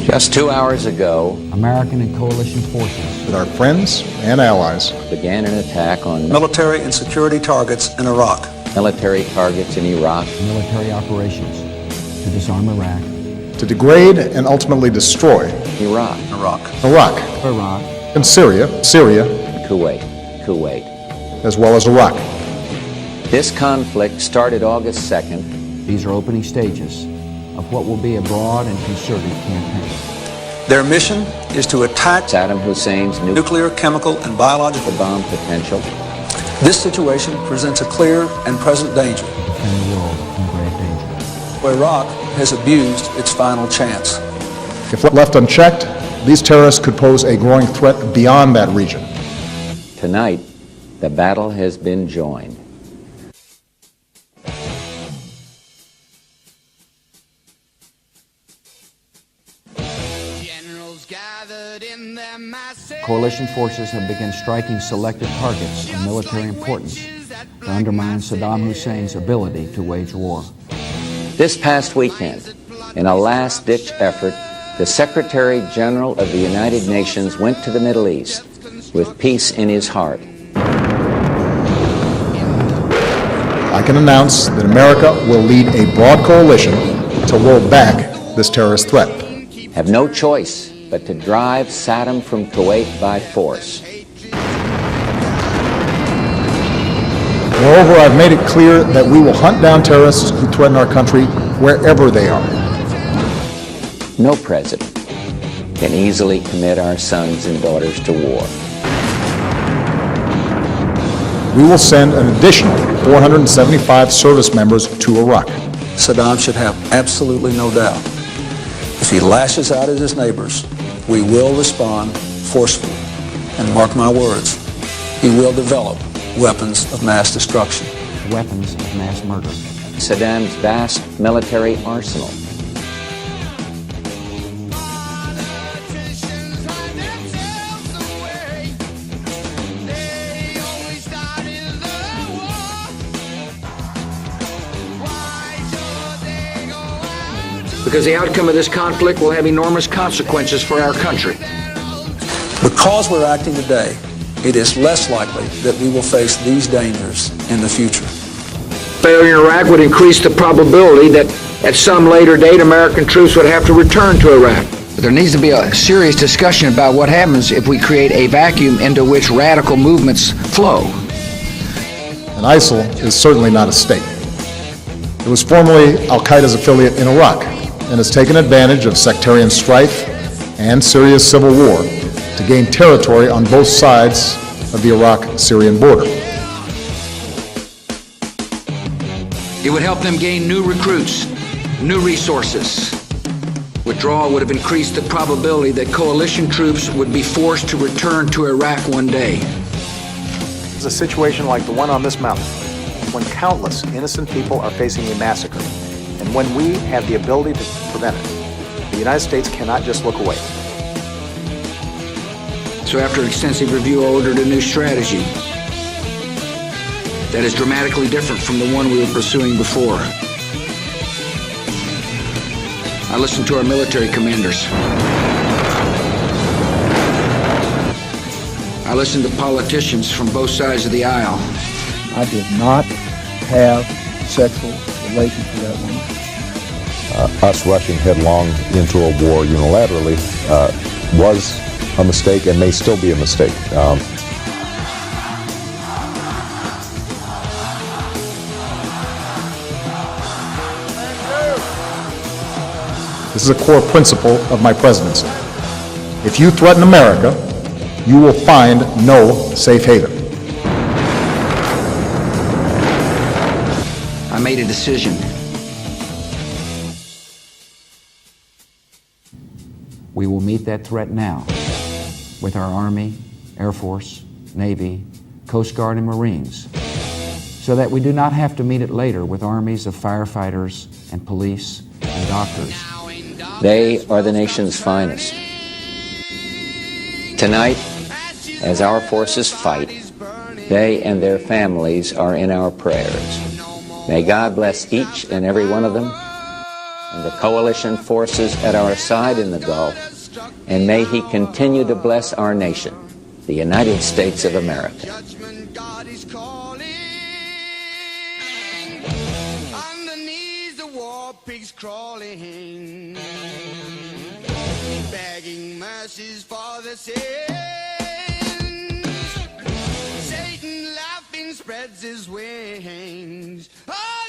Just 2 hours ago, American and coalition forces with our friends and allies began an attack on military and security targets in Iraq, military targets in Iraq, military operations to disarm Iraq, to degrade and ultimately destroy Iraq, and Syria, Kuwait. As well as Iraq. This conflict started August 2nd. These are opening stages of what will be a broad and concerted campaign. Their mission is to attack Saddam Hussein's nuclear, chemical, and biological bomb potential. This situation presents a clear and present danger. To defend the world in grave danger. Iraq has abused its final chance. If left unchecked, these terrorists could pose a growing threat beyond that region. Tonight, the battle has been joined. Coalition forces have begun striking selected targets of military importance to undermine Saddam Hussein's ability to wage war. This past weekend, in a last-ditch effort, the Secretary General of the United Nations went to the Middle East with peace in his heart. I can announce that America will lead a broad coalition to roll back this terrorist threat. Have no choice but to drive Saddam from Kuwait by force. Moreover, I've made it clear that we will hunt down terrorists who threaten our country wherever they are. No president can easily commit our sons and daughters to war. We will send an additional 475 service members to Iraq. Saddam should have absolutely no doubt. If he lashes out at his neighbors, we will respond forcefully. And mark my words, he will develop weapons of mass destruction. Weapons of mass murder. Saddam's vast military arsenal. Because the outcome of this conflict will have enormous consequences for our country. Because we're acting today, it is less likely that we will face these dangers in the future. Failure in Iraq would increase the probability that at some later date American troops would have to return to Iraq. There needs to be a serious discussion about what happens if we create a vacuum into which radical movements flow. And ISIL is certainly not a state. It was formerly Al-Qaeda's affiliate in Iraq and has taken advantage of sectarian strife and Syria's civil war to gain territory on both sides of the Iraq-Syrian border. It would help them gain new recruits, new resources. Withdrawal would have increased the probability that coalition troops would be forced to return to Iraq one day. It's a situation like the one on this mountain, when countless innocent people are facing a massacre, and when we have the ability to prevent it. The United States cannot just look away. So after an extensive review, I ordered a new strategy that is dramatically different from the one we were pursuing before. I listened to our military commanders. I listened to politicians from both sides of the aisle. I did not have sexual relations with that woman. Us rushing headlong into a war unilaterally was a mistake and may still be a mistake. This is a core principle of my presidency. If you threaten America, you will find no safe haven. I made a decision. We will meet that threat now with our Army, Air Force, Navy, Coast Guard, and Marines, so that we do not have to meet it later with armies of firefighters and police and doctors. They are the nation's finest. Tonight, as our forces fight, they and their families are in our prayers. May God bless each and every one of them, and the coalition forces at our side in the Gulf, and may he continue to bless our nation, the United States of America. Underneath the war pigs crawling, begging mercies for the sins. Satan laughing spreads his wings. Oh!